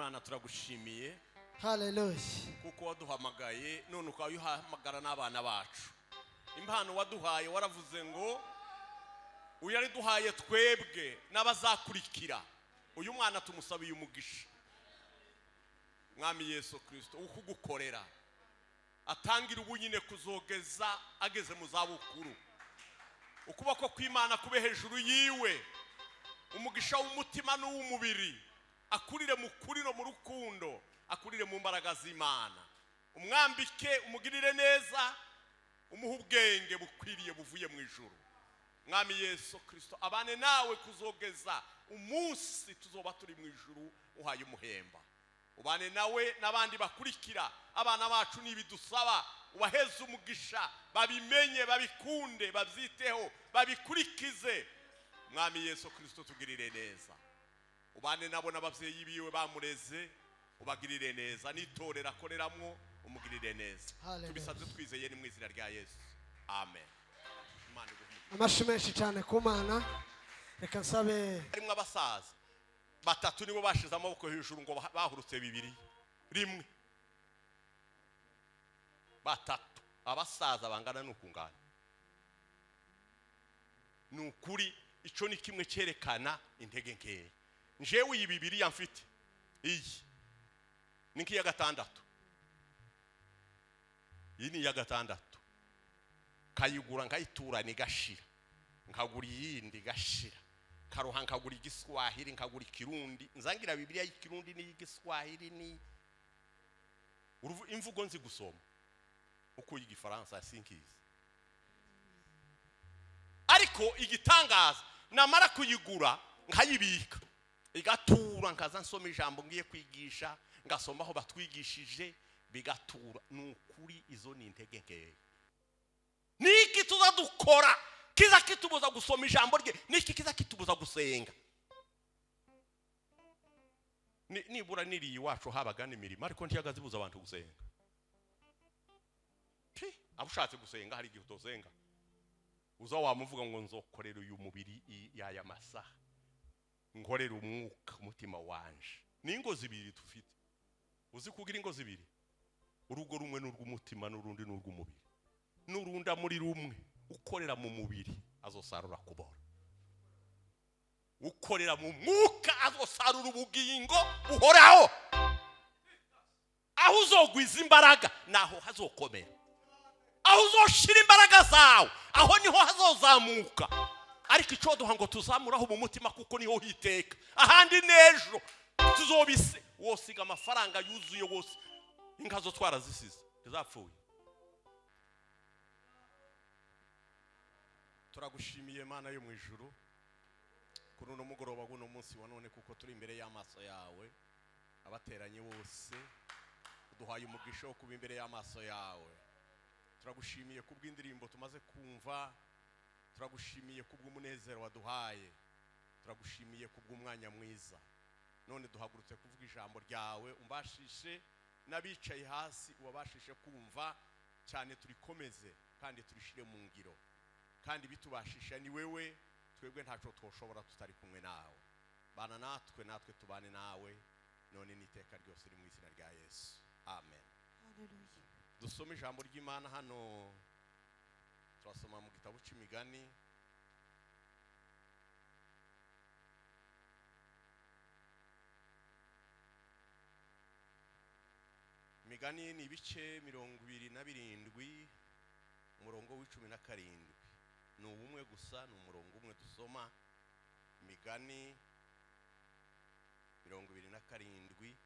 Imana turagushimiye Hallelujah. kuko waduhamagaye none ukayuhamagara n'abana bacu. Impano waduhaye waravuze ngo uyari duhaye twebwe n'abazakurikira. Uyu mwana tumusabiye umugisha. Mwami Yesu Kristo ukugukorera atangira ubunyine kuzogeza ageze mu zabukuru. Ukuboko kw'Imana kube hejuru yiwe. Umugisha w'umutima n'uw'umubiri akurire mu kuri no mu rukundo, akurire mu mbaraga z'Imana. Umwambike umugirire neza, umuha ubwenge bukwiriye buvuye mu ijuru. Mwami Yesu Kristo abane nawe kuzogeza umunsi tuzoba turi mu ijuru uhaye umuhemba. Ubane nawe n'abandi bakurikira abana bacu nibidusaba ubaheze umugisha, babimenye, babikunde, babyiteho, babikurikize. Mwami Yesu Kristo tugirire neza. Ubane nabo n'abavyeyi biwe bamureze, ubagirire neza. Nitorera akoreramwo umugirire neza. Tubisaze twizeye ni mu izina rya Yesu. Amen. Amashi menshi cyane ku Mana. Reka nsabe harimo abasaza batatu nibo bashize amaboko hejuru ngo bahurutse bibiri rimwe. Batatu abasaza bangana n'ukungana. Nukuri ico ni kimwe cyerekana intege nke. Njewe iyi Bibiliya mfite iyi ni nkiya gatandatu. Iyi ni ya gatandatu. Kayigura nkayitura ni gashira. Nkagura yindi gashira. Karuha nkagura igiswahili nkagura ikirundi. Nzangira Bibiliya y'ikirundi ni igiswahili ni imvugo nzi gusoma. Uko y'igifaransa sinkizi. Ariko igitangaza namara kuyigura nkayibika. Igatura nkaza nsoma ijambo ngiye kwigisha, ngasoma aho batwigishije bigatura. Nukuri izo ni intege nke. Niki tuzadukora kiza kitubuza gusoma ijambo rye, niki kiza kitubuza gusenga. Nibura niri iwacu habaga n'imirimo ariko ntiyagaze buza abantu gusenga. Abushatse gusenga hari igihe utosenga. Uza wamuvuga ngo nzokorera uyu mubiri yaya masaha. Ngorera umwuka umutima wanje. Ningo zibiri tufite. Uzi kugira ingo zibiri. Urugo rumwe n'urw'umutima n'urundi n'urw'umubiri. Nurunda muri rumwe ukorera mu mubiri azosarura kubora. Ukorera mu mwuka azosarura ubugingo buhoraho. Aho uzogwiza imbaraga naho hazokomera. Aho uzoshira imbaraga zawe aho niho hazozamuka. Ariko ico duha ngo tuzamuraho mu mutima kuko niho hiteka. Ahandi nejo tuzobise wosiga amafaranga yuzuye wose inkazo twarazisize zizapfuye. Turagushimiye Mana yo mu ijuru kuri uno mugoroba guno munsi wa none kuko turi imbere y'amaso yawe. Abateranye bose duhaye umugisha wo kuba imbere y'amaso yawe. Turagushimiye kubw'indirimbo tumaze kumva. Turagushimiye kubw'umunezero waduhaye. Turagushimiye kubw'umwanya mwiza. None duhagurutse kuvuga ijambo ryawe umbashishe n'abicaye hasi ubabashishe kumva cyane turikomeze kandi turishire mu ngiro. Kandi bitubashisha ni wewe, twebwe ntaco twoshobora tutari kumwe nawe. Bana natwe tubane nawe none niteka ryose iri mu izina rya Yesu. Amen. Hallelujah. Dusome ijambo ry'Imana hano. Turasoma mu gitabo cy'Imigani. Imigani ni ibice 27 umurongo w'17. Ni ubumwe gusa, ni umurongo umwe dusoma. Imigani 27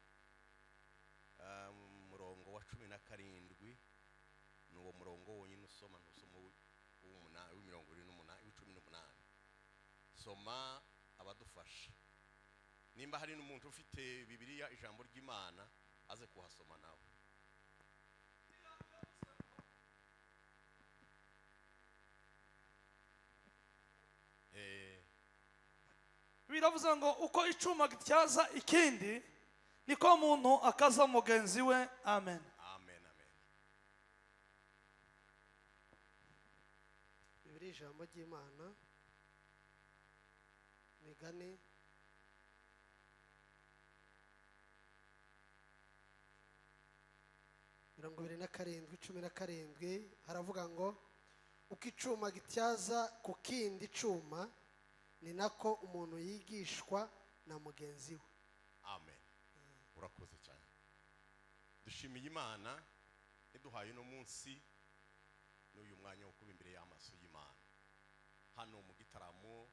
umurongo wa 17. Nuwo murongo wonyine usoma ntusoma w'18. Soma abadufasha. Nimba hari n'umuntu ufite Bibiliya ijambo ry'Imana aze kuhasoma nawe. Biravuze ngo uko icuma gityaza ikindi niko umuntu akaza mugenzi we. Amen. Amen. Amen. Bibiliya ijambo ry'Imana. Imigani 27:17 haravuga ngo uko icuma gityaza ku kindi cuma ni nako umuntu yigishwa na mugenzi we. amen. Urakoze cyane. Dushimiye Imana iduhaye no munsi n'uyu mwanya wo kuba imbere y'amaso y'Imana hano mu gitaramo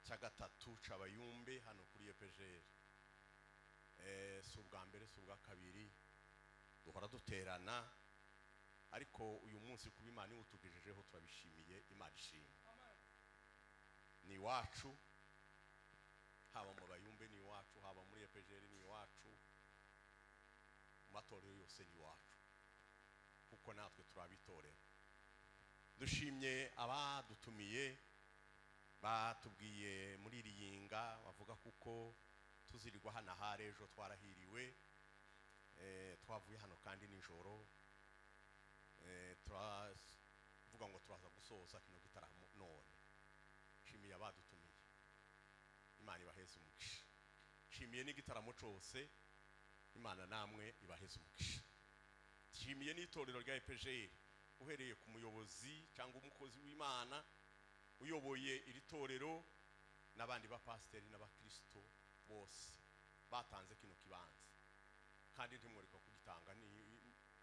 cya gatatu c'abayumbe hano kuri EPGR. Si ubwa mbere si ubwa kabiri duhora duterana, ariko uyu munsi kuba Imana iwutugejejeho turabishimiye. Imana ishimwe. Ni iwacu, haba mu bayumbe ni iwacu, haba muri EPGR ni iwacu, mu matorero yose ni iwacu, kuko natwe turabitorera. Dushimye abadutumiye batubwiye muri iri yinga bavuga kuko tuzirirwa hano ahari ejo twarahiriwe. Twavuye hano kandi nijoro, turavuga ngo turaza gusoza kino gitaramo none. Shimiye abadutumiye, Imana ibaheze umugisha. Shimiye n'igitaramo cyose, Imana namwe ibaheze umugisha. Shimiye n'itorero rya EPGR uhereye ku muyobozi cyangwa umukozi w'Imana uyoboye iri torero n'abandi bapasiteri n'abakristo bose batanze kino kibanza, kandi ntimureka kugitanga. Ni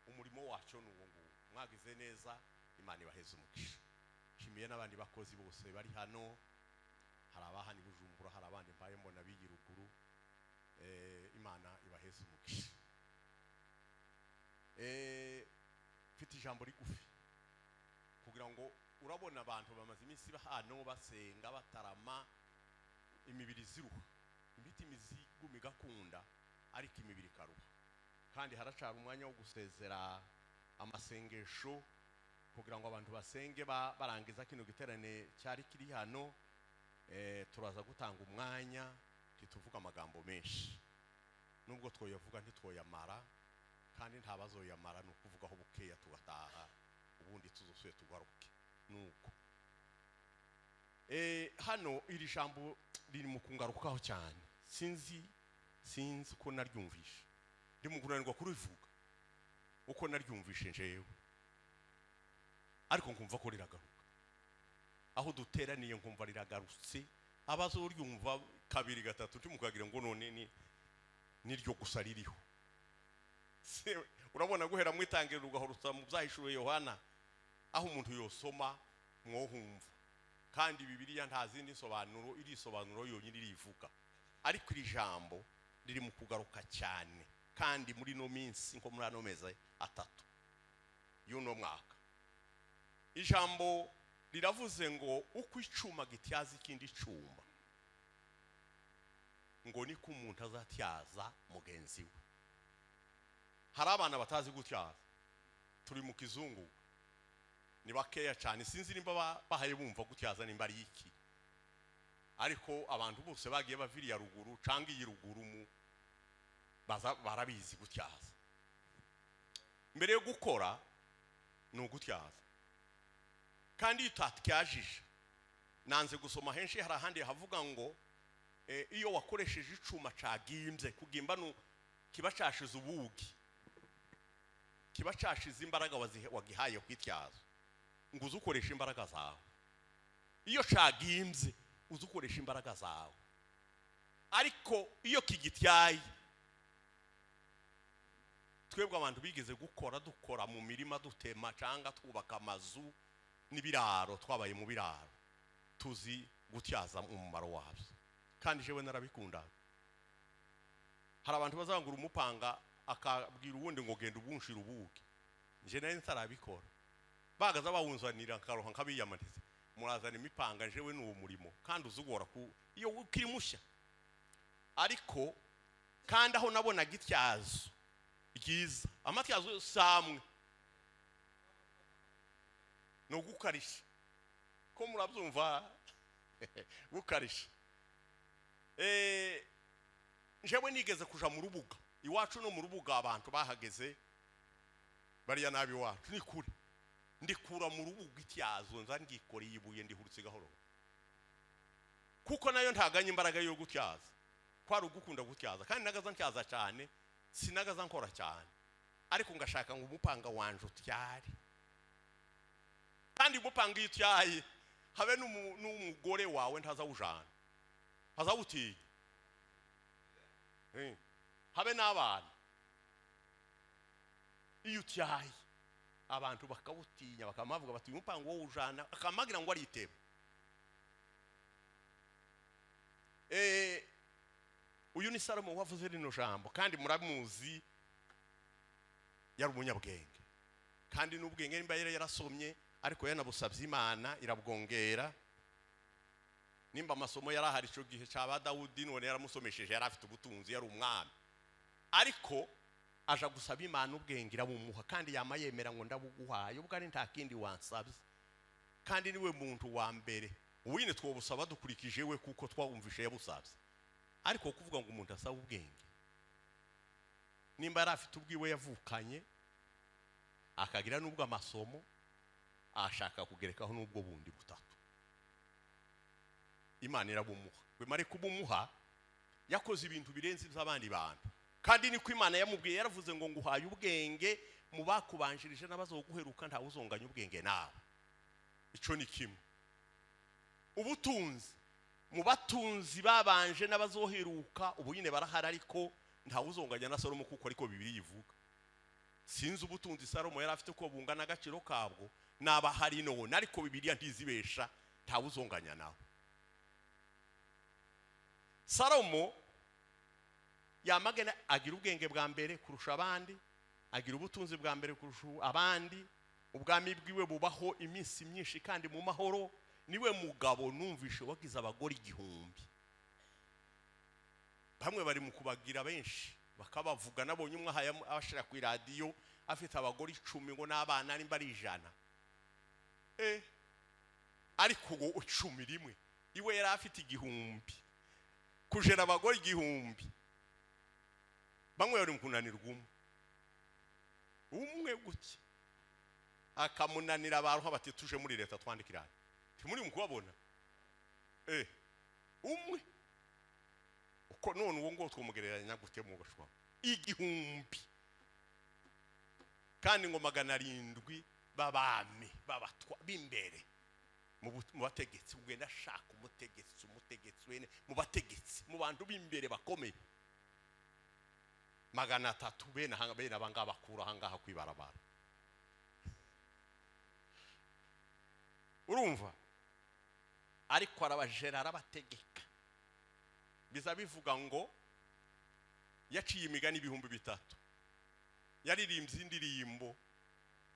umurimo wacu n'uwo nguwo. Mwagize neza, Imana ibaheze umugisha. Shimiye n'abandi bakozi bose bari hano, hari abahani Bujumbura, hari abandi mbaye mbona bigiruguru. Imana ibaheze umugisha. Mfite ijambo rigufi kugira ngo urabona abantu bamaze iminsi hano basenga batarama, imibiri ziruha, imitima iziguma igakunda, ariko imibiri ikaruha. Kandi haracara umwanya wo gusezera amasengesho kugira ngo abantu basenge barangiza kino giterane cyari kiri hano. Turaza gutanga umwanya tuvuga amagambo menshi, nubwo twoyavuga ntitwoyamara, kandi nta bazoyamara, ni ukuvugaho bukeya tugataha, ubundi tuzosuye tugaruke. Nuko hano iri jambo riri mu kungarukaho cyane, sinzi uko naryumvishe, ndi mu kunanirwa kurivuga uko naryumvishe njewe, ariko nkumva ko riragaruka. Aho duteraniye nkumva riragarutse, abazoryumva kabiri gatatu timukagira ngo none niryo gusa ririho. Urabona guhera mu itangiriro ugahorutsa mu byahishuwe Yohana, aho umuntu yosoma mwohumva, kandi Bibiliya nta zindi sobanuro, iri sobanuro yonyine irivuga. Ariko iri jambo riri mu kugaruka cyane, kandi muri no minsi nko muri ano mezi atatu y'uno mwaka. Ijambo riravuze ngo uko icuma gityaza ikindi cuma, ngo niko umuntu azatyaza mugenzi we. Hari abana batazi gutyaza, turi mu kizungu, ni bakeya cyane, sinzi nimba bahaye bumva gutyaza nimba ari iki, ariko abantu bose bagiye baviriya ruguru cyangwa iyi ruguru mu barabizi gutyaza. Mbere yo gukora ni ugutyaza, kandi utatyajije. Nanze gusoma henshi hari ahandi havuga ngo iyo wakoresheje icuma cagimbye, kugimba no kiba cashize ubugi, kiba cashize imbaraga wagihaye kwityaza, ngo uzukoresha imbaraga zawe. Iyo cagimbye uzukoresha imbaraga zawe, ariko iyo kigityaye, twebwe abantu bigeze dukora mu mirima, dutema cyangwa twubaka amazu n'ibiraro, twabaye mu biraro, tuzi gutyaza umumaro wabyo, kandi jewe narabikunda. Hari abantu bazangura umupanga akabwira uwundi ngo genda ubunshira ubuki, nje nari ntarabikora. Bagaza bawunzanira nkaroha nkabiyamaniza, murazana imipanga, jewe n'uwo murimo, kandi uzugora ku iyo ukiri mushya. Ariko kandi aho nabona gityazo ryiza, amatyazo samwe no gukarisha, ko murabyumva gukarisha. Jewe nigeze kuja mu rubuga iwacu, no mu rubuga abantu bahageze bariya nabi wacu ni kuri, ndikura mu rubuga ityazo, nza ngikoreye ibuye ndihurutse gahoro, kuko nayo ntaganye imbaraga yo gutyaza, kwari ugukunda gutyaza. Kandi nagaza ntyaza cyane, sinagaza nkora cyane, ariko ngashaka ngo umupanga wanje utyari kandi umupanga yityaye habe n'umugore wawe ntazawujana azawutiye habe n'abana iyo utyaye abantu bakawutinya bakamavuga bati umupanga wo ujana akamagira ngo ariteba uyu ni Salomo wavuze rino jambo kandi muramuzi yari umunyabwenge kandi n'ubwenge nimba yarasomye ariko yanabusabye Imana irabwongera nimba amasomo yarahari cyo gihe cyaba Dawudi none yaramusomesheje yarafite ubutunzi yari umwami ariko aja gusaba Imana ubwenge irabumuha kandi yamayemera ngo ndabuguhaye ubwo ari nta kindi wansabye kandi niwe muntu wa mbere uwine twobusaba dukurikije we kuko twawumvishe yabusabye ariko kuvuga ngo umuntu asaba ubwenge nimba yarafite ubwiwe yavukanye akagira nubwo amasomo ashaka kugerekaho nubwo bundi butatu Imana irabumuha wemare kubumuha yakoze ibintu birenze iby'abandi bantu kandi niko Imana yamubwiye yaravuze ngo nguhaye ubwenge mu bakubanjirije n'abazoguheruka nta uzonganya ubwenge nawe ico ni kimwe ubutunzi mu batunzi babanje n'abazoheruka ubu nyine barahari ariko nta uzonganya na Salomo kuko ariko Bibiliya ivuga sinzi ubutunzi Salomo yari afite ko bungana agaciro kabwo nabahari none ariko Bibiliya ntizibesha nta uzonganya nawe Salomo yamagana agira ubwenge bwa mbere kurusha abandi agira ubutunzi bwa mbere kurusha abandi ubwami bwiwe bubaho iminsi myinshi kandi mu mahoro niwe mugabo numvishe wagize abagore 1000 bamwe bari mu kubagira benshi bakabavuga nabonye umwe abashira ku radio afite abagore 10 ngo n'abana ari mbari 100 ariko ngo 10 rimwe iwe yari afite 1000 kujera abagore 1000 bamwe bari mu kunanirwa umwe gutya akamunanira abantu bati tuje muri leta twandikirana muri mu kubabona umwe uko none uwo ngo twumugereranya gute mu gashwa 1000 kandi ngo 700 babami babatwa bimbere mu bategetsi ugenda shaka umutegetsi wene mu bategetsi mu bantu bimbere bakomeye 300 bene abanga bakura hangaha kwibarabara urumva ariko arabajera arabategeka biza bivuga ngo yaciye imigani 3,000 yaririmbye indirimbo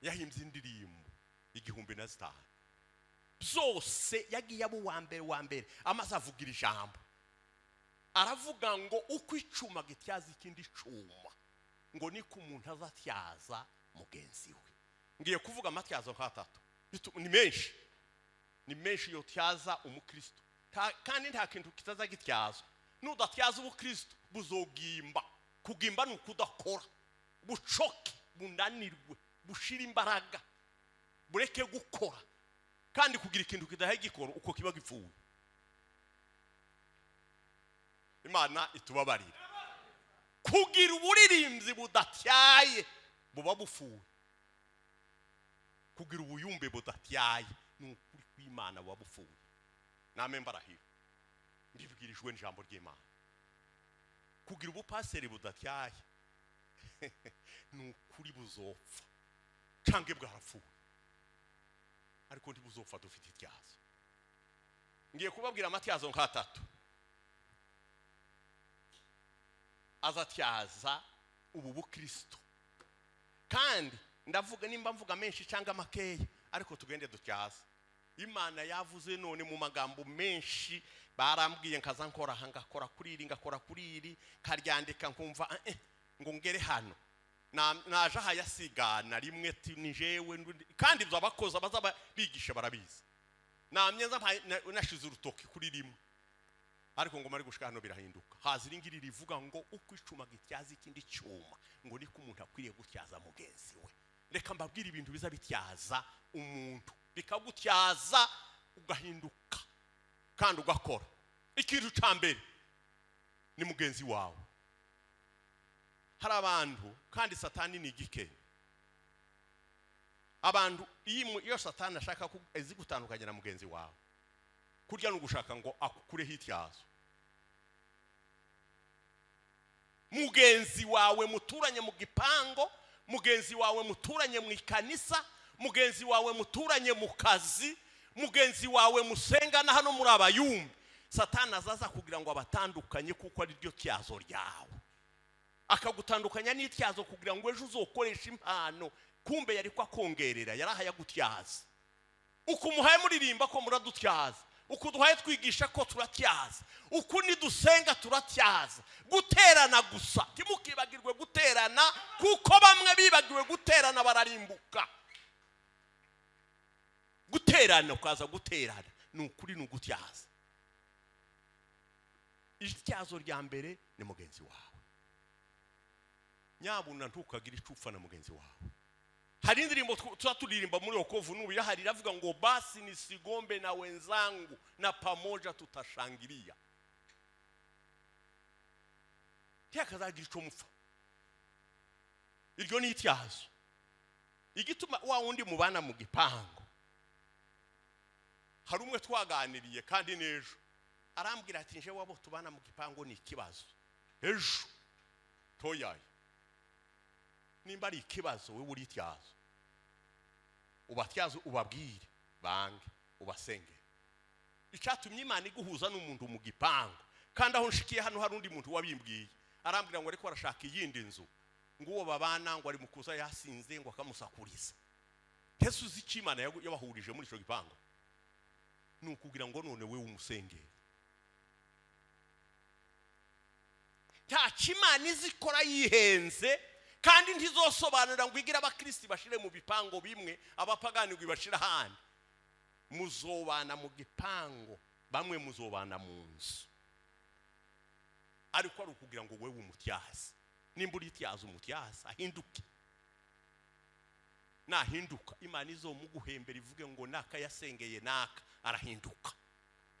yahimbye indirimbo 1,500 byose yagiye abo wa mbere amaze avugira ijambo aravuga ngo uko icuma gityaza ikindi cuma ngo niko umuntu azatyaza mugenzi we ngiye kuvuga amatyazo nk'atatu ni menshi yo tyaza umukristo kandi nta kintu kitaza gityaza nudatyaza ubukristo buzogimba kugimba n'ukudakora bucoke bunanirwe bushira imbaraga bureke gukora kandi kugira ikintu kidahe gikora uko kiba gipfuye Imana itubabarira kugira uburirimzi budatyaye buba bufuye kugira ubuyumbe budatyaye n'ukuri kw'Imana buba bufuye name mbarahira mbibwirijwe n'ijambo ry'Imana kugira ubupaseri budatyaye n'ukuri buzopfa cange bwarapfuye ariko ntibuzopfa dufite ityazo ngiye kubabwira amatyazo nk'atatu azatyaza ubu bukristo kandi ndavuga nimba mvuga menshi cyangwa makeya ariko tugende dutyaza Imana yavuze none mu magambo menshi barambwiye nkaza nkora hangakora kuri iri karyandika nkumva ngo ngere hano naje hayasigana rimwe nijewe kandi ibyo abakoza bazaba bigisha barabizi namyenza nashize urutoki kuri rimwe ariko ngo mari gushika hano birahinduka hazira ingiri rivuga ngo uko icuma gityaza ikindi cyuma ngo niko umuntu akwiriye gutyaza mugenzi we reka mbabwira ibintu biza bityaza umuntu bikagutyaza ugahinduka kandi ugakora ikintu cyambere ni mugenzi wawe hari abantu kandi satani ni igike. Abantu iyo satani ashaka ezi gutandukanya na mugenzi wawe, kurya no gushaka ngo akukure hityazo. Mugenzi wawe muturanye mu gipango, mugenzi wawe muturanye mu ikanisa, mugenzi wawe muturanye mu kazi, mugenzi wawe musengana hano muri abayumbi, satani azaza kugira ngo abatandukanye kuko ari ryo tyazo ryawe. Akagutandukanya n'ityazo kugira ngo ejo uzokoresha impano, kumbe yari kwa kongerera, yarahaye gutyaza. Uko muhaye muririmba ko muradutyaza, uko duhaye twigisha ko turatyaza, uko nidusenga turatyaza. Guterana gusa, timukibagirwe guterana, kuko bamwe bibagiwe guterana bararimbuka. Guterana ukaza guterana, nukuri nugutyaza. Ityazo rya mbere ni mugenzi wawe. Nyabuna ntukagira icufa na mugenzi wawe. Hari indirimbo tuturirimba muri Wokovu Nubu irahari iravuga ngo basi nisigombe na wenzangu na pamoja tutashangilia. Ntiyakazagira ico mupfa. Iryo ni ityazo. Igituma wa wundi mubana mu gipango. Hari umwe twaganiriye kandi nejo arambwira ati nje wabo tubana mu gipango ni ikibazo. Ejo toyaye. Nimba ari ikibazo wewe uri ityazo, ubatyazo ubabwire bange ubasenge. Icyatumye Imana iguhuza n'umuntu mu gipango, kandi aho nshikiye hano hari undi muntu wabimbwiye, arambwira ngo ariko arashaka iyindi nzu, ngo uwo babana ngo ari mukuza yasinze ngo akamusakuriza. Yesu uzi Imana yabahurije muri ico gipango, nukugira ngo none wewe umusengere. Nta Imana izikora yihenze, kandi ntizosobanura ngo igira abakristo bashire mu bipango bimwe, abapagani ngo bashira handi. Muzobana mu gipango, bamwe muzobana mu nzu. Ariko ari ukugira ngo wewe umutyaza. Nimba uri ityaza umutyaza ahinduke. Nahinduka Imana izomuguhembera ivuge ngo naka yasengeye naka arahinduka.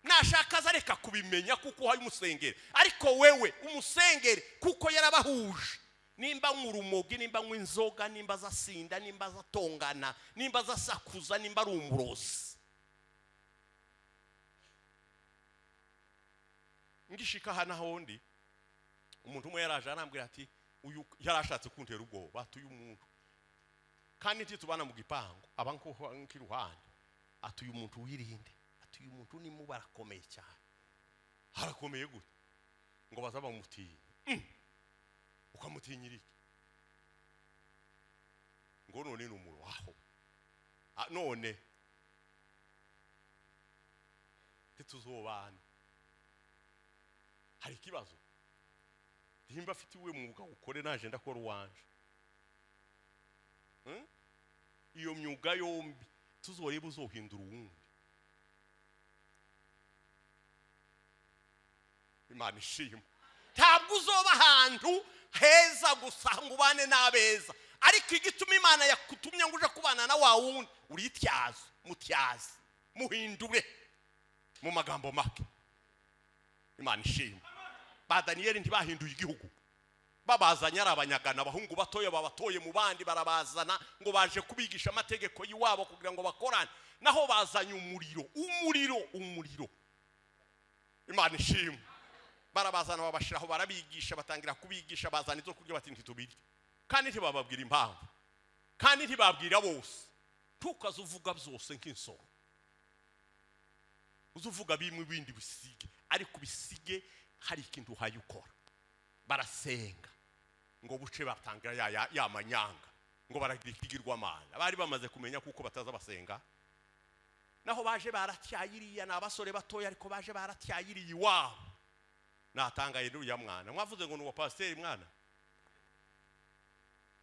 Nashaka azareka kubimenya kuko hari umusengere, ariko wewe umusengere kuko yarabahuje. Nimba nk'urumogi, nimba nk'inzoga, nimba zasinda, nimba zatongana, nimba zasakuza, nimba ari umurozi. Ngishika hana hondi umuntu umwe yaraje arambwira ati uyu yarashatse kuntera ubwoba, atuye umuntu kandi ntitubana mu gipango, abanko nkiruhande, atuye umuntu wirinde, atuye umuntu ni mu barakomeye cyane. Harakomeye gute ngo bazaba mutiye. Ukamutinyira iki? Ngo none ni umuntu waho. None tituzobana. Hari kibazo. Himba afite iwe mwuga ukore naje ndakora uwanje. Iyo myuga yombi tuzoreba uzohindura uwundi. Imana ishimwe. Ntabwo uzoba ahantu heza gusa ngo ubane n'abeza, ariko igituma Imana yakutumye ngo uje kubana na wa wundi uri ityazo, mutyazi, muhindure mu magambo make. Imana ishimwe. Ba Daniel ntibahinduye igihugu, babazanye ari abanyagana, abahungu batoye babatoye mu bandi barabazana ngo baje kubigisha amategeko yiwabo kugira ngo bakorane, naho bazanye umuriro. Imana ishimwe. Barabazana babashiraho barabigisha, batangira kubigisha, bazana izo kurya bati ntitubirye, kandi ntibababwira impamvu, kandi ntibabwira bose. Tukazuvuga byose nk'insoro, uzuvuga bimwe bindi bisige, ariko bisige hari ikintu uhaye ukora. Barasenga ngo buce batangira ya manyanga ngo baragirwa amana. Bari bamaze kumenya kuko bataza basenga, naho baje baratyayiriya n'abasore batoya, ariko baje baratyayiriye iwabo. Natangaye n'uya mwana mwavuze ngo ni uwa pasiteri mwana.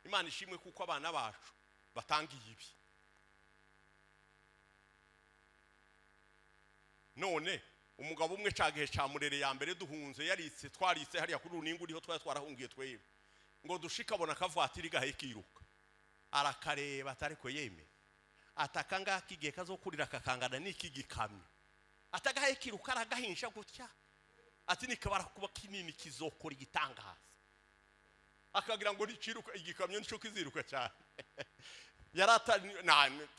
Imana ishimwe kuko abana bacu batangiye ibi. None umugabo umwe cagihe ca murere ya mbere duhunze yaritse, twaritse hariya kuri uningu uriho twarahungiye twebe, ngo dushika bona kavatiri gahe kiruka, arakareba atariko yeme, atakanga kigiye kazokurira kakangana n'iki gikamyo, atagahe kiruka aragahinsha gutya, ati nikabara kuba kinini kizokora igitangaza. akagira ngo niciruka igikamyo nico kiziruka cyane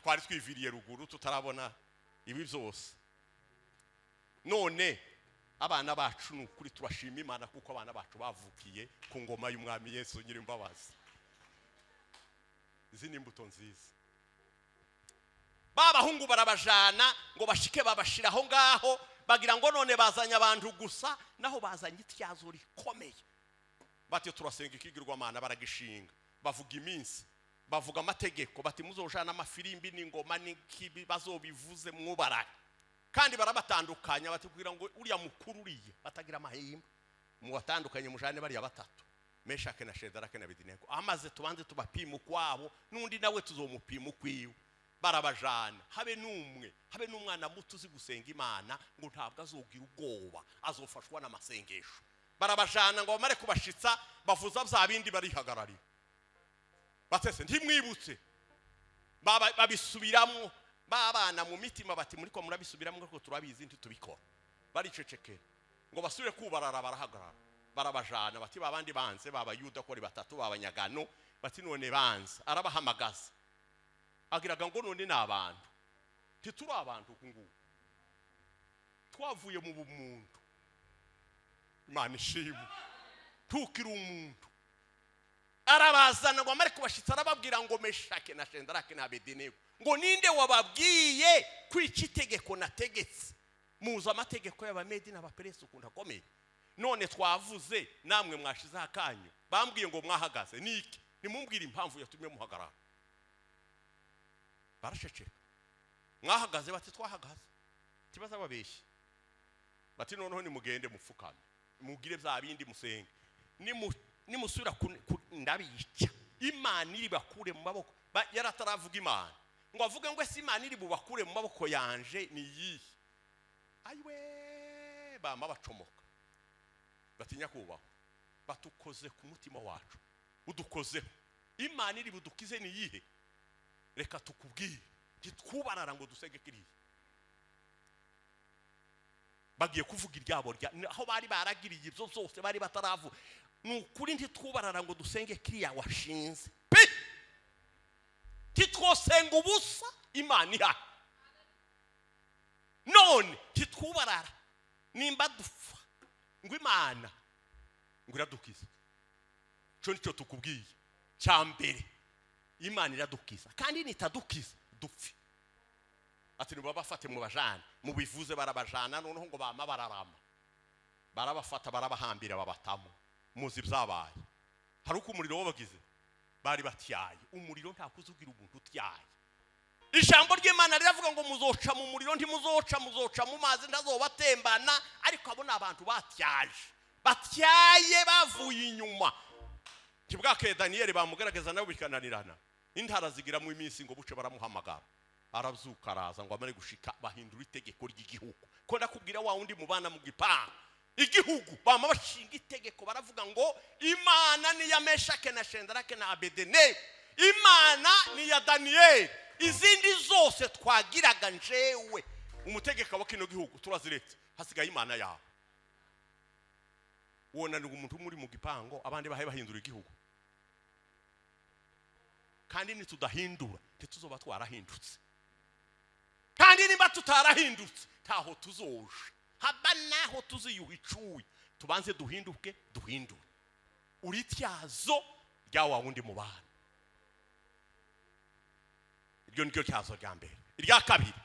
twari twiviriye ruguru tutarabona ibi byose. None abana bacu n'ukuri turashima Imana kuko abana bacu bavukiye ku ngoma y'umwami Yesu Nyirimbabazi. Izi ni imbuto nziza. Babahungu barabajana ngo bashike babashiraho ngaho bagira ngo none bazanya abantu gusa, naho bazanye ityazo rikomeye. Bati turasenga ikigirwamana baragishinga, bavuga iminsi, bavuga amategeko, bati muzojana amafirimbi n'ingoma n'ikibi bazobivuze mwubarake. Kandi barabatandukanya bati kugira ngo uriya mukuru uriye batagira amahimba mu watandukanye mujane bari batatu, Meshake na Shedarake na Abedenego. Amaze tubanze tubapima kwabo nundi nawe tuzomupima ukwiwe. Barabajana habe n'umwana muto uzi gusenga Imana ngo ntabwo azogira ubwoba, azofashwa n'amasengesho. Barabajana ngo bamare kubashitsa bavuza bya bindi barihagararira. Batese ntimwibutse babisubiramo babana mu mitima bati muri ko murabisubiramo ngo turabizi nti tubikora. Baricecekera ngo basubire kubarara barahagarara. Barabajana bati babandi banze babayuda ko ari batatu babanyagano bati none banze arabahamagaza agiraga ngo none nabantu tituri abantu kungu twavuye mu bumuntu. Imana ishimwe tukira umuntu. Arabazana ngo amare kubashitsa arababwira ngo Meshake na Shedarake na Abedenego ngo ninde wababwiye kwica itegeko nategetse. Muza amategeko y'Abamedi n'Abaperesi ukunda komeye. None twavuze namwe mwashize akanyu bambwiye ngo mwahagaze niki nimumbwira impamvu yatumye muhagarara. Barasheceka mwahagaze bati twahagaze kibaza babeshye bati noneho nimugende mupfukame mugire bya bindi musenge nimusubira ndabica Imana iri bakure mu maboko. Yarataravuga Imana ngo avuge ngo ese Imana iri bubakure mu maboko yanje ni yihe. Ayiwe bama bacomoka batinya kubaho batukoze ku mutima wacu udukozeho. Imana iri budukize ni yihe reka tukubwire gitwubarara ngo dusenge kiriya. Bagiye kuvuga iryabo aho bari baragiriye ibyo zose bari bataravu nukuri ntitwubarara ngo dusenge kiriya washinze titwosenga ubusa Imana iha. None titwubarara nimba dupfa ngo Imana ngo iradukiza. Cyo nicyo tukubwiye cyambere Imana iradukiza kandi nitadukiza dupfi. Ati nibo bafate mu bajana mu bivuze barabajana noneho ngo bama bararama barabafata barabahambira babatamo. Muzi byabaye hari uko umuriro wabagize bari batyaye. Umuriro nta kuzugira umuntu utyaye. Ijambo ry'Imana riravuga ngo muzoca mu muriro muzoca mu mazi ndazobatembana. Ariko abo n'abantu batyaye bavuye inyuma. Kibwake Daniel bamugaragaza nabo bikananirana. Intara zigira mu iminsi ngo buce baramuhamagara. Arabyuka araza ngo amare gushika bahindura itegeko ry'igihugu. Ko ndakubwira wa undi mubana mu gipanga igihugu bama bashinga itegeko baravuga ngo Imana ni ya Meshake na Shedarake na Abedenego. Imana ni ya Daniel. Izindi zose twagiraga njewe umutegeka wa kino gihugu turaziretse hasigaye Imana yawe. Wona ni umuntu muri mu gipango abandi bahe bahindura igihugu. Kandi nitudahindura tuzoba twarahindutse. Kandi nimba tutarahindutse taho tuzoje haba naho tuziyuhicuye. Tubanze duhinduke duhindure urityazo rya wa wundi mu bana. Iryo nicyo cyazo rya mbere. Irya kabiri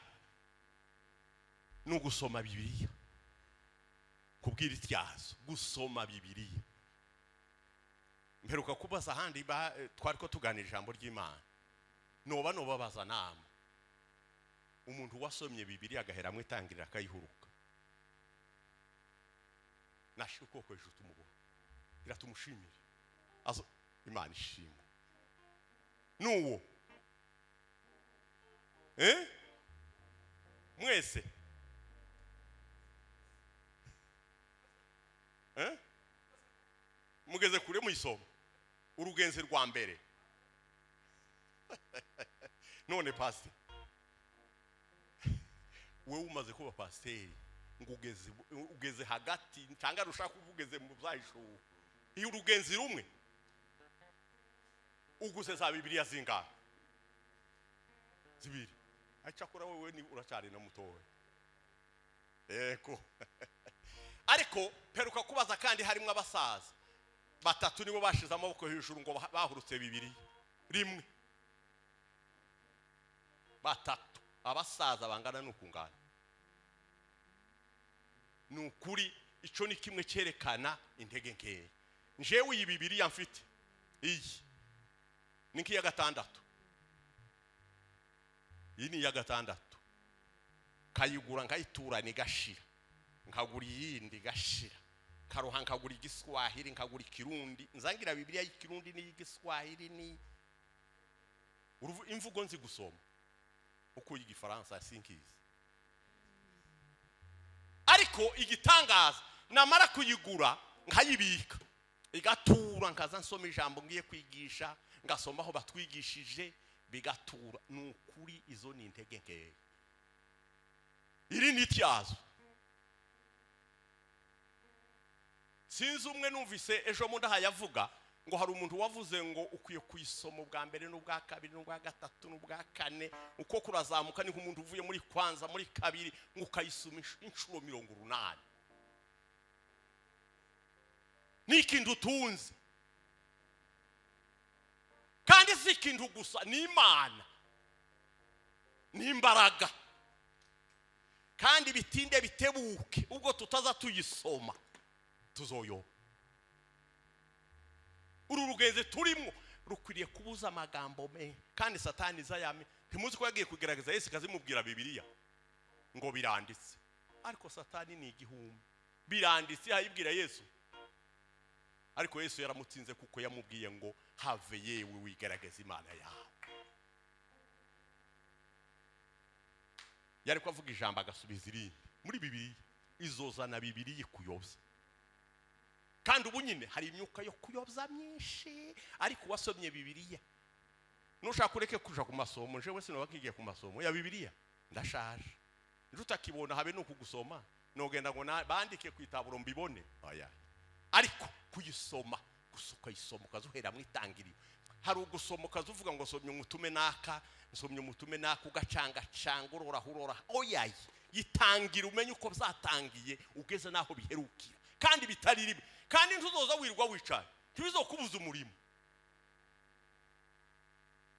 no gusoma Bibiliya. Kubwira ityazo gusoma Bibiliya. Mperuka kubaza handi twari ko tuganira ijambo ry'Imana noba baza nama umuntu wasomye Bibiliya agahera mu itangirira akayihuruka. Nashuko ko ejo tumubona iratumushimira azo Imana ishimwe nuwo mwese mugeze kure mu isomo urugenzi rwa mbere. None pastor wewe umaze kuba pasteur ngo ugeze hagati cyangwa rushaka kuvugeze mu byayisho iyo urugenzi rumwe uguze za bibiliya zingana zibiri acakora wewe ni uracari na mutowe eko ariko peruka kubaza kandi harimo abasaza batatu nibo bashize amaboko hejuru ngo bahurutse bibiri rimwe batatu abasaza bangana n'ukungana nukuri ico ni kimwe cyerekana intege nke njewe iyi bibiliya mfite iyi ninki ya gatandatu iyi ni ya gatandatu kayigura nkayitura ni gashira nkagura yindi gashira karoha nkagura igiswahili nkagura ikirundi nzangira bibiliya y'ikirundi ni igiswahili ni imvugo nzi gusoma uko igifaransa sinkizi ariko igitangaza namara kuyigura nkayibika igatura nkaza nsoma ijambo ngiye kwigisha ngasoma aho batwigishije bigatura nukuri izo ni intege nke iri nityazo sinzi umwe numvise ejo mu ndaha yavuga ngo hari umuntu wavuze ngo ukwiye kuyisoma ubwa mbere n'ubwa kabiri n'ubwa gatatu n'ubwa kane uko kurazamuka ni nk'umuntu uvuye muri kwanza muri kabiri ngo ukayisoma inshuro 180 n'ikintu utunze kandi si ikintu gusa ni Imana ni imbaraga kandi bitinde bitebuke ubwo tutaza tuyisoma tuzoyo uru rugeze turimo rukwiriye kubuza amagambo me kandi satani zayame ntimuzi ko yagiye kugerageza Yesu kazimubwira bibiliya ngo biranditse ariko satani ni igihumbi biranditse hayibwira Yesu ariko Yesu yaramutsinze kuko yamubwiye ngo have yewe wigerageza Imana yawe yari ko avuga ijambo agasubiza irindi muri bibiliya izozana bibiliya kuyobya kandi ubu nyine hari imyuka yo kuyobya myinshi ariko wasomye bibiliya nushaka kureke kuja ku masomo jewe sino bakigiye ku masomo ya bibiliya ndashaje njutakibona habe no kugusoma nogenda ngo bandike kwitaburo mbibone aya ariko kuyisoma gusuka isoma kazuhera mwitangiri hari ugusoma kazuvuga ngo somye umutume naka nsomye umutume naka ugacanga cangurora hurora oyayi yitangira umenye uko byatangiye ugeze naho biherukira kandi bitari ribe kandi ntuzoza wirwa wicaye ntibizokubuza umurimo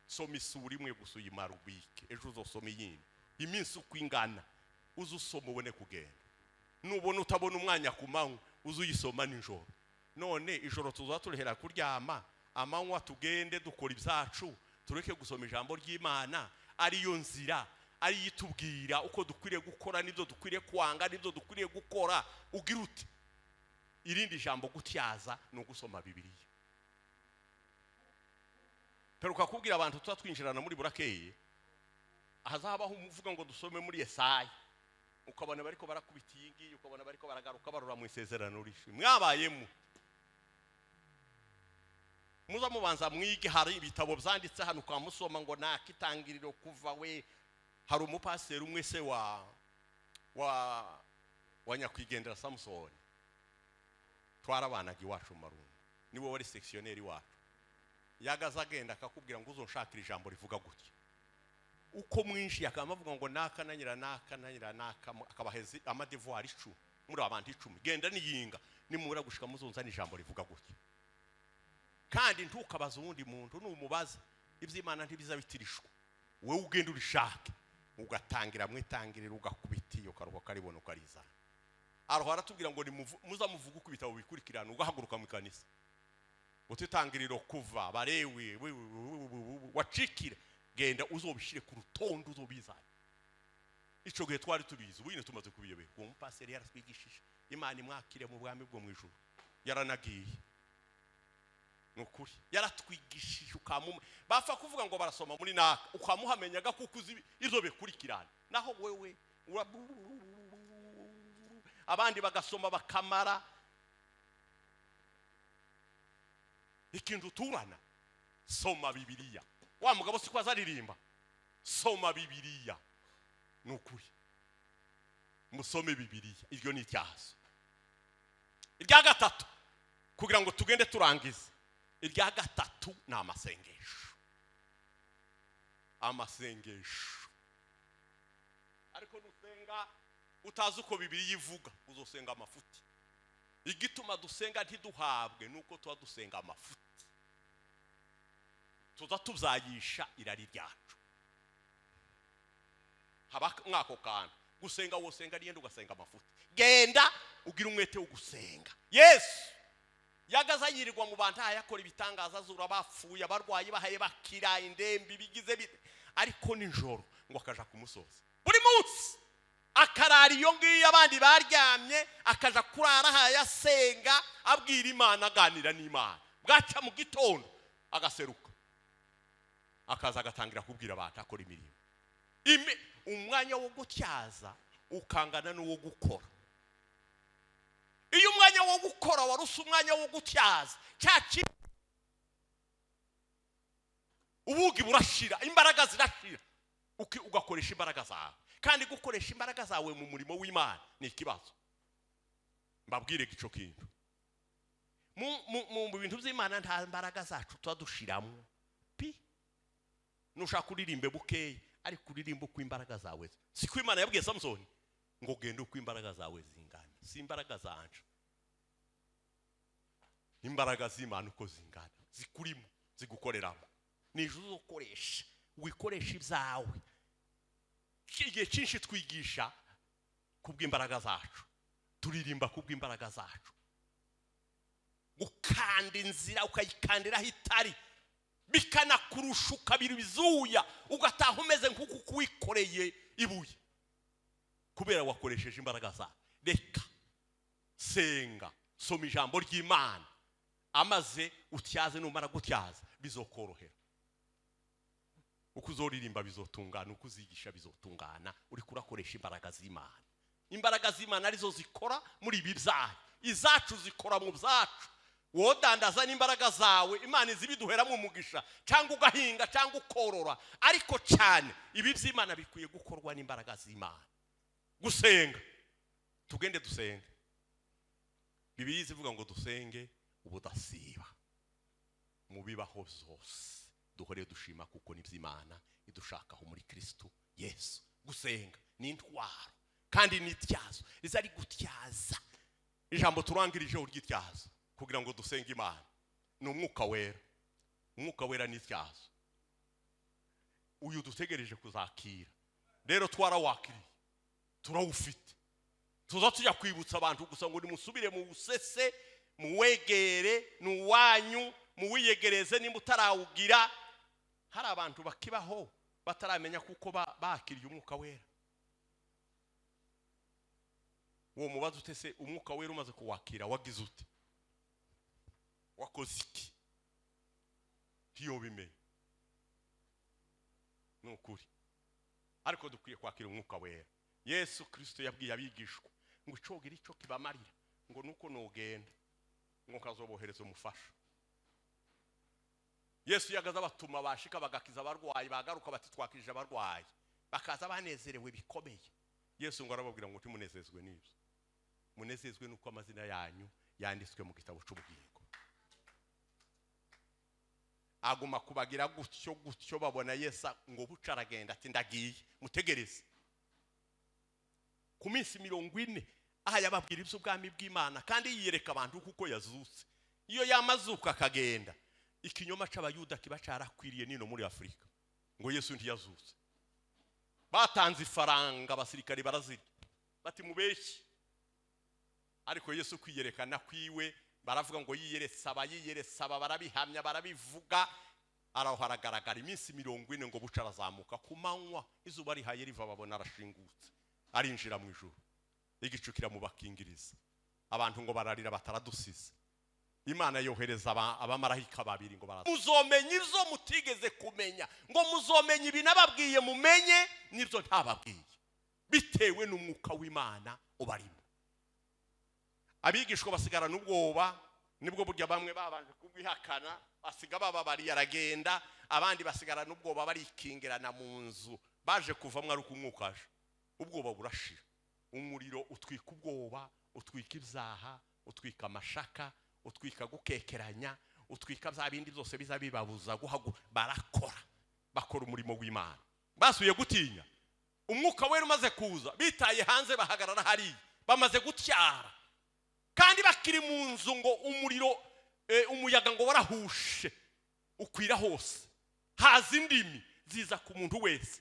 soma isura imwe gusa uyimara ubike ejo uzosoma iyindi iminsi uko ingana uzusoma ubone kugenda nubona utabona umwanya ku manywa uzuyisoma nijoro none ijoro tuzoza turehera kuryama amanywa tugende dukora ibyacu tureke gusoma ijambo ry'Imana ariyo nzira ari yitubwira uko dukwiriye gukora nibyo dukwiriye kwanga nibyo dukwiriye gukora ugira uti irindi jambo gutyaza no gusoma bibiliya peruka kubwira abantu twinjirana muri burakeye hazabaho umuvuga ngo dusome muri Yesaya ukabona bariko barakubitiyingi ukabona bariko baragaruka barura mu isezerano rishi mwabayemo muza mubanza mwige hari ibitabo byanditse hano kwa musoma ngo nakitangiriro kuva we hari umupaseri umwe se wa nyakwigendera Samson twarabanaga iwacu Marundi niwe wari sectionnaire wacu yagaza agenda akakubwira ngo uzonshakira ijambo rivuga gutya uko mwinshi yakamavuga ngo naka nanyira naka akabahezi amadevoir 10 muri abantu 10 genda niyinga nimura gushika muzonza n'ijambo rivuga gutya kandi ntukabaza uwundi muntu numubaza ivy'Imana ntibizabitirishwa wewe ugenda urishaka ugatangira mwitangirira ugakubitiyo karuko karibona ukariza aho aratubwira ngo muza muvuga uko ibitabo bikurikirana ugahaguruka mu kanisa utitangiriro kuva barewe wacikire genda uzobishire ku rutondo uzobizana ico gihe twari tubizi ubu nyine tumaze kubiyobera uwo mupaseri yaraswigishije Imana imwakire mu bwami bwo mu ijuru yaranagiye nukuri yaratwigishije ukamume bafa kuvuga ngo barasoma muri naka ukamuhamenyaga kuko uzi izo bikurikirana naho wewe abandi bagasoma bakamara ikintu turana soma bibiliya wa mugabo si kwaza ririmba soma bibiliya nukuri musome bibiliya iryo ni icyazo irya gatatu kugira ngo tugende turangize irya gatatu ni amasengesho. Amasengesho. Ariko nusenga utazi uko Bibiliya ivuga uzosenga amafuti. Igituma dusenga ntiduhabwe nuko tuba dusenga amafuti. Tuza tuzayisha irari ryacu. Haba mwako kana gusenga wosenga niye ndugasenga amafuti. Genda ugira umwete wo gusenga. Yesu yagaza yirirwa mu bantu yakora ibitangaza zura bapfuye abarwayi bahaye bakira indembi bigize bite, ariko nijoro ngo akaja kumusoza buri munsi akarara iyo ngiyo abandi baryamye akaja kurara hayasenga abwira Imana aganira n'Imana. Bwaca mu gitondo agaseruka akaza agatangira kubwira abantu akora imirimo. Umwanya wo gutyaza ukangana n'uwo gukora. Iyo umwanya wo gukora warusa umwanya wo gutyaza cyaci ubugi burashira, imbaraga zirashira, ugakoresha imbaraga zawe. Kandi gukoresha imbaraga zawe mu murimo w'Imana ni ikibazo. Mbabwire gico kintu mu bintu by'Imana nta mbaraga zacu twadushiramo pi. Nushaka kuririmbe bukeye ariko kuririmba uko imbaraga zawe. Siko Imana yabwiye Samsoni ngo genda uko imbaraga zawe zingana, si imbaraga zanje. Imbaraga z'Imana uko zingana zikurimo zigukoreramo. Nijuzo ukoresha wikoresha ibyawe. Igihe cyinshi twigisha kubw'imbaraga zacu, turirimba kubw'imbaraga zacu. Ukanda inzira ukayikandira hitari bikana kurushuka bizuya ugataha umeze nk'uko kuwikoreye ibuye kubera wakoresheje imbaraga zawe. Reka senga, soma ijambo ry'Imana, amaze utyaze. Numara gutyaza bizokorohera. Uko uzoririmba bizotungana, uko uzigisha bizotungana. Uri kurakoresha imbaraga z'Imana. Imbaraga z'Imana arizo zikora muri ibi byaha, izacu zikora mu byacu. Wodandaza n'imbaraga zawe Imana izibiduheramo umugisha, cyangwa ugahinga cyangwa ukorora. Ariko cyane ibi by'Imana bikwiye gukorwa n'imbaraga z'Imana. Gusenga, tugende dusenge. Bibiliya ivuga ngo dusenge ubudasiba mu bibaho zose. Duhore dushima kuko ni by'Imana idushakaho muri Kristo Yesu. Gusenga ni intwaro kandi ni ityazo rizari gutyaza. Ijambo turangirije uryityazo kugira ngo dusenge Imana ni umwuka wera. Umwuka wera ni ityazo uyu dutegereje kuzakira. Rero twarawakiriye, turawufite. Tuza tujya kwibutsa abantu gusa ngo nimusubire mu usese, muwegere, nuwanyu, muwiyegereze nimba utarawugira. Hari abantu bakibaho bataramenya kuko bakiriye umwuka wera. Uwo mubazo utese umwuka wera umaze kuwakira wagize ute? Wakoze iki? Hiyo bimenye nukuri. Ariko dukwiye kwakira umwuka wera. Yesu Kristo yabwiye abigishwa ngo icogira ico kibamarira ngo nuko nogenda ngo kazobohereza umufasha. Yesu yagaza batuma bashika bagakiza abarwayi, bagaruka bati twakije abarwayi, bakaza banezerewe bikomeye. Yesu ngo arababwira ngo timunezezwe n'ibyo, munezezwe nuko amazina yanyu yanditswe mu gitabo cy'ubugingo. Aguma kubagira gutyo babona Yesu ngo bucaragenda ati ndagiye mutegereze. Ku minsi 40 aha yababwira iby'ubwami bw'Imana kandi yiyereka abantu kuko yazutse. Iyo yamazuka akagenda, ikinyoma c'abayuda kiba carakwiriye nino muri Afrika ngo Yesu ntiyazutse. Batanze ifaranga abasirikare barazirya bati mubeshyi. Ariko Yesu kwiyerekana kwiwe baravuga ngo yiyeresaba barabihamya barabivuga. Araho haragaragara iminsi 40 ngo bucarazamuka ku manywa, izuba rihaye riva babona arashingutse arinjira mu ijuru. Igicukira mu bakingiriza abantu ngo bararira bataradusize. Imana yohereza abamarayika babiri ngo muzomenya izo mutigeze kumenya, ngo muzomenya ibi nababwiye mumenye nibyo ntababwiye, bitewe n'umwuka w'Imana ubarimo. Abigishwa basigara n'ubwoba, nibwo burya bamwe babanje kubwihakana basiga bababari aragenda, abandi basigara n'ubwoba barikingirana mu nzu. Baje kuvamwe ari kumwukaje, ubwoba burashira. Umuriro utwika ubwoba, utwika ibyaha, utwika amashaka, utwika gukekeranya, utwika bya bindi byose biza bibabuza barakora bakora umurimo w'Imana. Basuye gutinya umwuka wera umaze kuza, bitaye hanze bahagarara hari bamaze gutyara, kandi bakiri mu nzu ngo umuriro umuyaga ngo warahushe ukwira hose, haza indimi ziza ku muntu wese,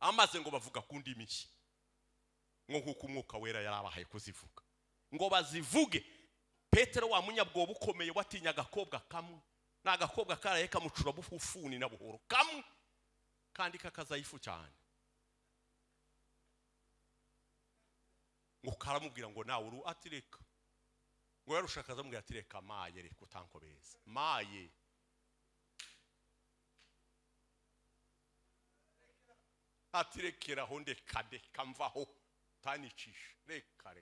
amaze ngo bavuga ku ndimi nshya ngo nkuko umwuka wera yarabahaye kuzivuga, ngo bazivuge. Petero wa munyabwoba ukomeye watinya agakobwa kamwe, n'agakobwa karaye kamucura bufufuni na buhoro kamwe, kandi kakazayifu cyane, ngo karamubwira ngo nawe uru atireka, ngo yarushakaza mubwira atireka maye reka utankobeza maye. Atirekeraho ndeka mvaho tanicisha reka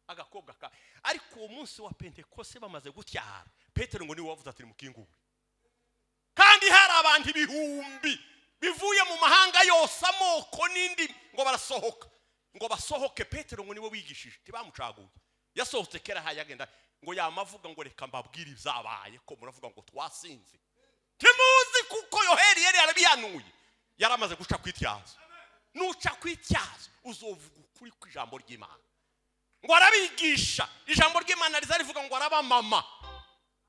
agakobwa ka. Ariko uwo munsi wa Pentekoste bamaze gutyara, Petero ngo ni wavuze ati mukingure, kandi hari abantu ibihumbi bivuye mu mahanga yose amoko n'indi ngo barasohoka, ngo basohoke. Petero ngo niwe wigishije, tibamucaguye, yasohotse kera hayagenda ngo yamavuga ngo reka mbabwire ibyabaye ko muravuga ngo twasinze, timuzi kuko Yoheri yari yarabihanuye, yaramaze guca kwityaza. Nuca kwityaza uzovuga ukuri kw'ijambo ry'Imana, ngo arabigisha ijambo ry'Imana rizarivuga ngo arabamama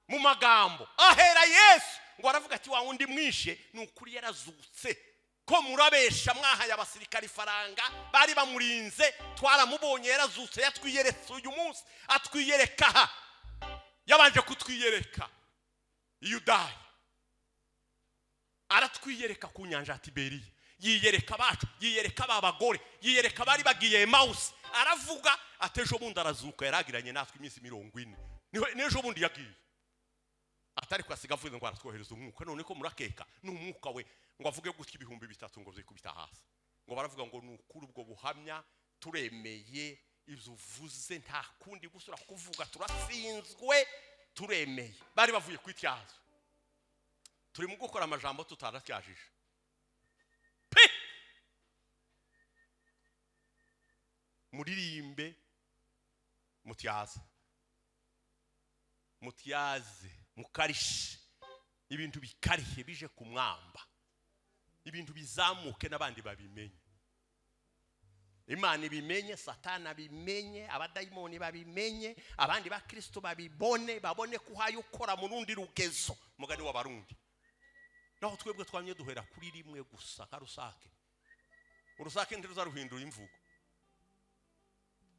mu magambo. Ahera Yesu ngo aravuga ati wa wundi mwishe n'ukuri yarazutse, ko murabesha mwahaye abasirikari faranga bari bamurinze, twaramubonye yarazutse, yatwiyeretse uyu munsi, atwiyereka aha, yabanje kutwiyereka Yudaya, aratwiyereka ku nyanja ya Tiberiya, yiyereka bacu, yiyereka babagore, yiyereka bari bagiye Emausi, aravuga atejo bundi arazuka, yaragiranye natwe iminsi 40, nejo bundi yagiye, atari kwasiga avuze ngo aratwohereza umwuka. None ko murakeka n'umwuka we ngo avuge gutya 3,000 ngo zikubita hasi, ngo baravuga ngo nukuri ubwo buhamya turemeye, ibyo uvuze nta kundi gusura kuvuga, turatsinzwe turemeye. Bari bavuye kwityaza, turi mu gukora amajambo tutaratyajije pe. Muririmbe mutyaze, mutyaze mukarishe, ibintu bikarihe bije ku mwamba, ibintu bizamuke n'abandi babimenye, Imana ibimenye, Satana abimenye, abadayimoni babimenye, abandi ba Kristo babibone, babone ko hayo ukora mu rundi rugezo. Mugani w'abarundi naho twebwe twamye duhera kuri rimwe gusa, karusake urusake ndiruza ruhindura imvugo,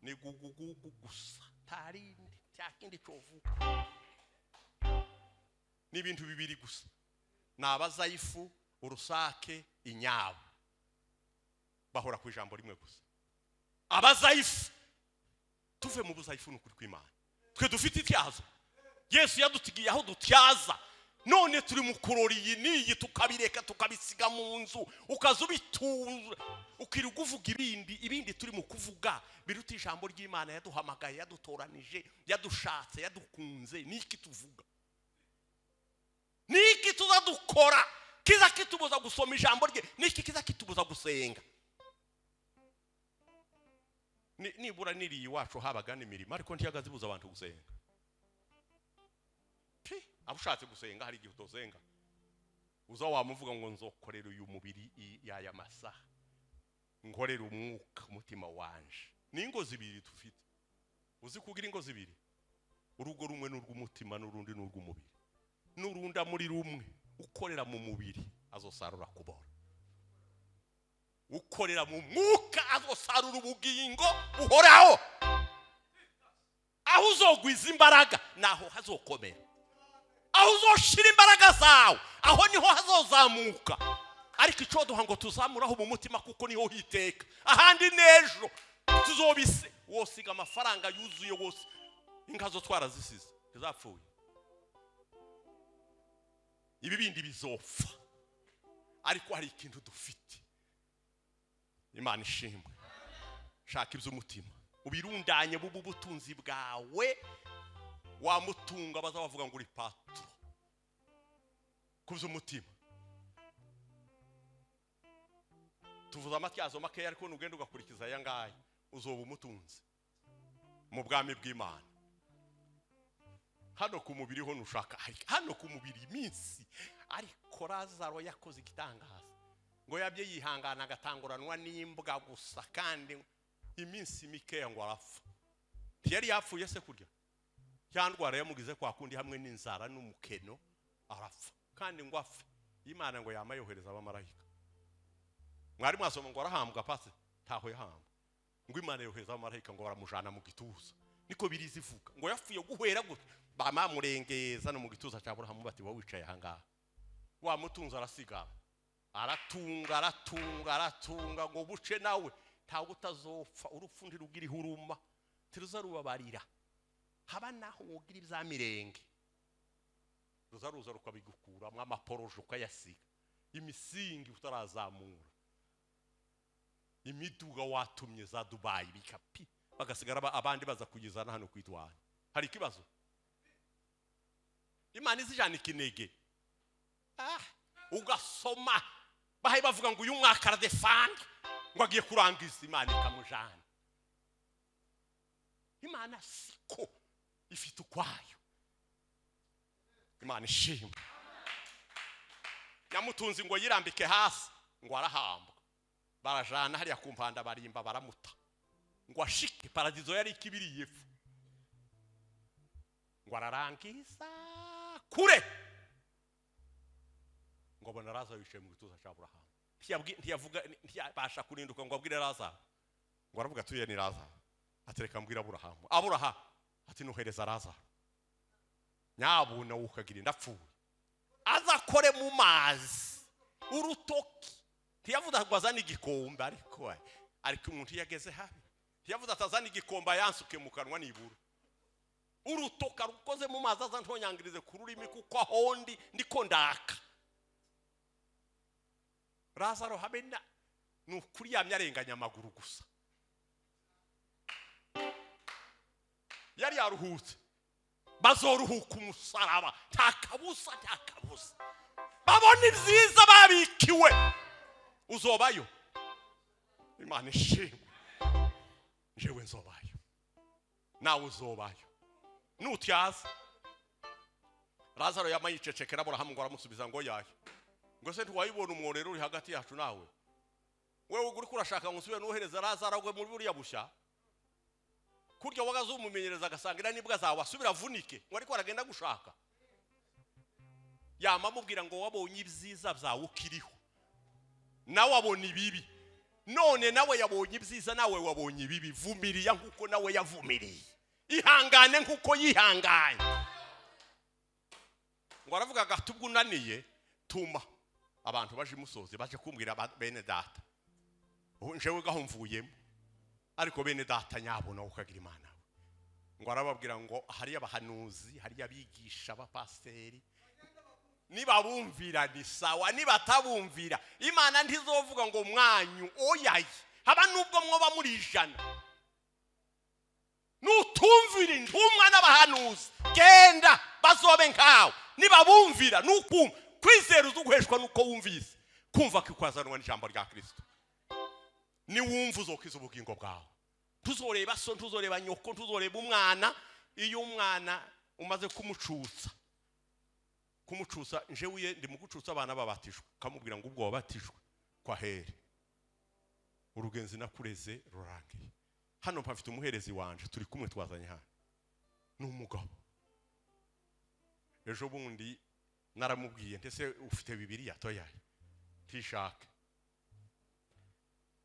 ni gugugugu gusa, tarindi cyakindi covuga, ni ibintu bibiri gusa, nabazayifu urusake inyabo, bahora ku ijambo rimwe gusa. Abazayifu tuve mu buzayifu n'ukuri kw'Imana, twe dufite ityazo. Yesu yadutigiye aho dutyaza, none turi mu kurori iyi niyi tukabireka tukabisiga mu nzu, ukazubitura ukiruga uvuga ibindi turi mu kuvuga biruta ijambo ry'Imana yaduhamagaye, yadutoranije, yadushatse, yadukunze. Niki tuvuga, niki tuzadukora kiza kitubuza gusoma ijambo rye, niki kiza kitubuza gusenga. Nibura niri iwacu habaga n'imirimo, ariko ntiyagazibuza abantu gusenga. Abushatse gusenga hari igihe utozenga, uza wamuvuga ngo nzokorera uyu mubiri yaya masaha, nkorera umwuka umutima wanje. Ningo zibiri dufite, uzi kugira ingo zibiri, urugo rumwe n'urw'umutima n'urundi n'urw'umubiri, n'urunda muri rumwe. Ukorera mu mubiri azosarura kubora, ukorera mu mwuka azosarura ubugingo buhoraho. Aho uzogwiza imbaraga naho hazokomera, aho uzoshira imbaraga zawe aho niho hazozamuka. Ariko ico duha ngo tuzamuraho mu mutima kuko niho hiteka, ahandi nejo tuzobise. Wosiga amafaranga yuzuye wose, inkazo twarazisize zapfuye, ibibindi bizopfa, ariko hari ikintu dufite. Imana ishimwe. Shaka iby'umutima ubirundanye bubu butunzi bwawe, wamutunga bazabavuga ngo uri patro kuby'umutima. Tuvuza amatyazo makeya, ariko nugenda ugakurikiza aya ngaya uzoba umutunzi mu bwami bw'Imana. hano ku mubiri ho nushaka hano ku mubiri iminsi ariko Lazaro yakoze igitangaza ngo yabye yihangana agatanguranwa n'imbwa gusa kandi iminsi mikeya ngo arapfa yari yapfuye se kurya cyandwara yamugize kwa kundi hamwe n'inzara n'umukeno arapfa kandi ngo apfe Imana ngo yamayohereza abamarayika mwari mwasoma ngo arahambwa pase taho yahamba ngo Imana yohereza abamarayika ngo baramujana mu gituza niko birizivuga ngo yapfuye guhera gute bamamurengeza no mu gituza cya Aburahamu bati wowe wicaye ahangaha wa mutunza arasigara aratunga ngo buce nawe ntago utazopfa urupfu ntirugira ihuruma tiruza rubabarira haba naho wogira ibyamirenge ruzaruza rukabigukura amaporoje ukayasiga imisingi utarazamura imiduga watumye za Dubai bikapi bagasigara abandi baza kugizana hano kwitwana hari kibazo Imana izijana ikinege ugasoma bahaye bavuga ngo uyu mwaka aradefanda ngo agiye kurangiza Imana ikamujana Imana siko ifite ukwayo Imana ishimwe yamutunzi ngo yirambike hasi ngo arahambwa barajana hariya ku mpanda barimba baramuta ngo ashike paradizo yari ikibiriye fu ngo ararangiza kure ngo bona Lazaro yicaye mu gituza cya Aburahamu ntiyavuga ntiyabasha kurinduka ngo abwire Lazaro ngo aravuga tuye ni Lazaro atereka mbwira Aburahamu ati nuhereza Lazaro nyabuna ukagira ndapfuye aza kore mu mazi urutoki ntiyavuga ngo azana igikombe ariko umuntu yageze habi ntiyavuga atazana igikombe yansuke mu kanwa nibura urutoka rukoze mu mazi aza ntonyangirize ku rurimi kuko ahondi ndiko ndaka Lazaro habena nukuri yamyarenganya amaguru gusa yari yaruhutse bazoruhuka umusaraba ntakabusa babona ibyiza babikiwe uzobayo Imana ishimwe jewe nzobayo nawe uzobayo nutyaza Lazaro yamayicecekera Aburahamu ngo aramusubiza ngo yaye ngo se ntiwayibona umworero uri hagati yacu nawe wewe uri kurashaka ngo usubire nohereza Lazaro agwe muri buriya busha kurya wagaze umumenyereza agasangira nibwa zawe asubira avunike ngo ariko aragenda gushaka yamamubwira ngo wabonye ibyiza byawe ukiriho nawe abona ibibi none nawe yabonye ibyiza nawe wabonye ibibi vumiriya nkuko nawe yavumiriye ihangane nkuko yihanganye ngo aravuga gatubwo unaniye tuma abantu baje musoze baje kumbwira bene data njewe gahumvuyemo ariko bene data nyabona ukagira Imana ngo arababwira ngo hari abahanuzi hari abigisha abapasteri niba bumvira ni sawa niba tabumvira Imana ntizovuga ngo mwanyu oyaye haba nubwo mwoba muri ijana nutumvira intumwa n'abahanuzi genda bazobe nkawe niba bumvira nukumva kwizera uzuguheshwa nuko wumvise kumva kikwazanwa n'ijambo rya Kristo ni wumva uzokiza ubugingo bwawe tuzoreba so tuzoreba nyoko tuzoreba umwana iyo umwana umaze kumucusa njewe ndi mugucusa abana babatijwe kamubwira ngo ubwo wabatijwe kwa here urugenzi nakureze rurangiye hano mpafite umuherezi wanje turi kumwe twazanye hano n'umugabo ejo bundi naramubwiye ndetse ufite Bibiliya toyaye tishaka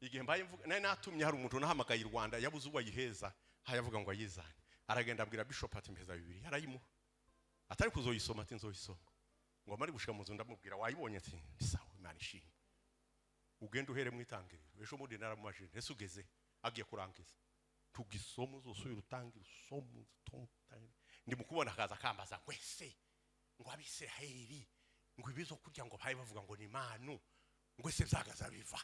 igihe mbaye mvuga nari natumye hari umuntu nahamagaye i Rwanda yabuze uwo yiheza hayavuga ngo ayizanye aragenda abwira bishop ati mpeza Bibiliya arayimuha atari kuzoyisoma ati nzoyisoma ngo amari gushika mu nzu ndamubwira wayibonye ati sawa Imana ishimwe ugenda uhere mu itangiriro ejo muri naramumajije ese ugeze agiye kurangiza tugisoma uzosubira utangira usomo utonta ndi mukubona akaza kambaza wese ngo abisiraheli ngo ibizo kurya ngo baye bavuga ngo ni Imana ngo ese byagaza biva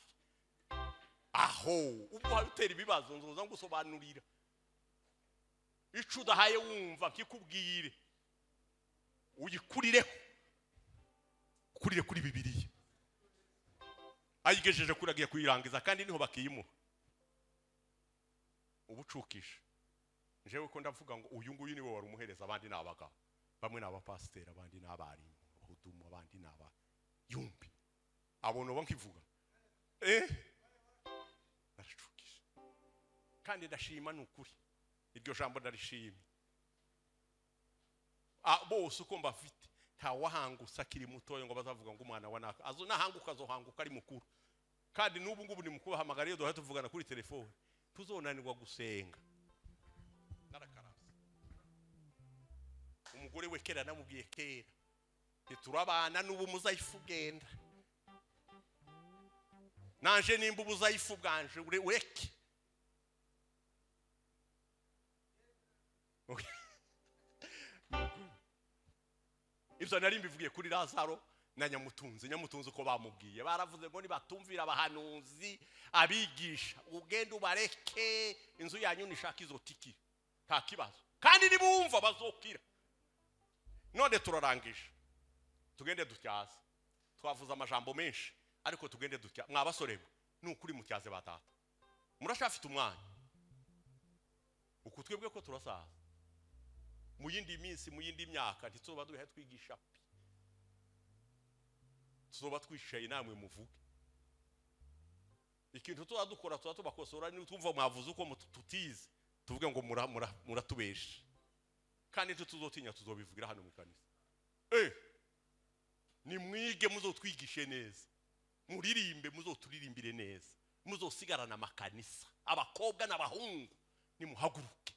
aho ubwo habitera ibibazo nzoza ngusobanurira icuda haye wumva kikubwire uyikurireho kurire kuri Bibiliya ayigejeje kuragiye kuyirangiza kandi niho bakiyimuha ubucukisha njewe ko ndavuga ngo uyu nguyu niwe wari umuhereza abandi nabagabo bamwe n'abapasiteri abandi n'abari hudumu abandi n'aba yumbi abono bankivuga narashukije kandi ndashima n'ukuri iryo jambo ndarishima bose uko mbafite nta wahangusa akiri mutoyo ngo bazavuga ngo umwana wa naka azo nahanguka azohanguka ari mukuru kandi n'ubu ngubu ni mukuru hamagariye duhita tuvugana kuri telefone tuzonanirwa gusenga narakarasa umugore we kera namubwiye kera turabana n'ubu muzayifu genda nanje nimba ubuzayifu bwanje ureke ibyo nari mbivugiye kuri Lazaro na Nyamutunzi uko bamubwiye baravuze ngo nibatumvira abahanuzi abigisha ugenda ubareke inzu yanyu nishaka izo tiki nta kibazo kandi nibumva bazokira none turarangije tugende dutyaza twavuze amajambo menshi ariko tugende dutya mwabasore n'ukuri mutyaze batata murashafite umwanya ukutwebwe ko turasaza mu yindi minsi mu yindi myaka ntitsoba duhe twigisha tuzoba twishaye namwe muvuge ikintu dukora tubakosora ni twumva mwavuze uko tutize tuvuge ngo muratubeshe kandi tuzotinya tuzobivugira hano mu kanisa ni mwige muzotwigishe neza muririmbe muzoturirimbire neza muzosigarana amakanisa abakobwa n'abahungu ni muhaguruke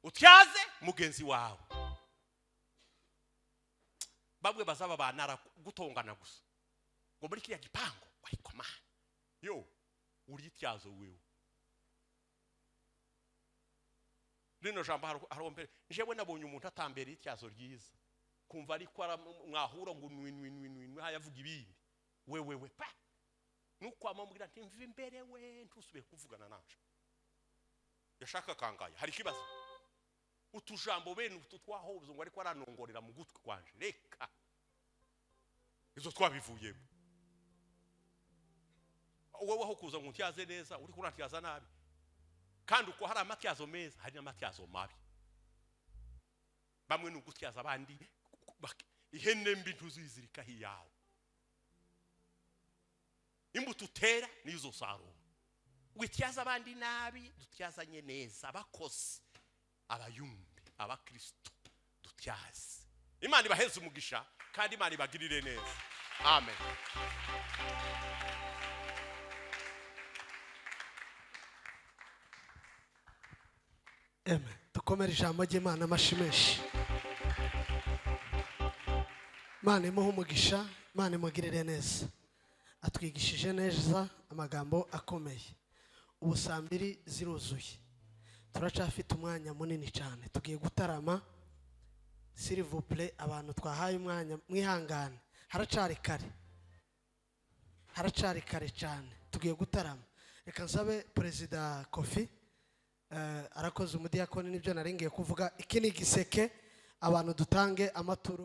utyaze mugenzi wawe babwe bazaba banara gutongana gusa ngo muri kiriya gipango ariko mana yo urityazo wewe rino jambo harombere jewe nabonye umuntu atambere ityazo ryiza kumva ariko mwahura ngo nwi hayavuga ibindi wewe pa nuko amambwira nti mve imbere we ntusubire kuvugana naje yashaka kangaya hari kibazo utujambo bene ututwahobuzo ngo ariko aranongorera mu gutwi kwanje reka izo twabivuyemo wowe aho kuza ngo ntyaze neza uri kuratyaza nabi kandi uko hari amatyazo meza hari n'amatyazo mabi bamwe n'ugutyaza abandi ihene mbi ntuzizirika hiyawe imbuto utera nizo sarura wityaza abandi nabi dutyazanye neza abakozi abayumbe abakristo dutyaze Imana ibaheze umugisha kandi Imana ibagirire neza amen amen dukomere ijambo ry'Imana amashimeshi Imana imuhe umugisha Imana imugirire neza atwigishije neza amagambo akomeye ubusambiri ziruzuye turacafite umwanya munini cyane tugiye gutarama s'il vous plaît abantu twahaye umwanya mwihangane haracari kare cyane tugiye gutarama reka nsabe Perezida Kofi arakoze umudiyakoni nibyo naringiye kuvuga iki ni giseke abantu dutange amaturo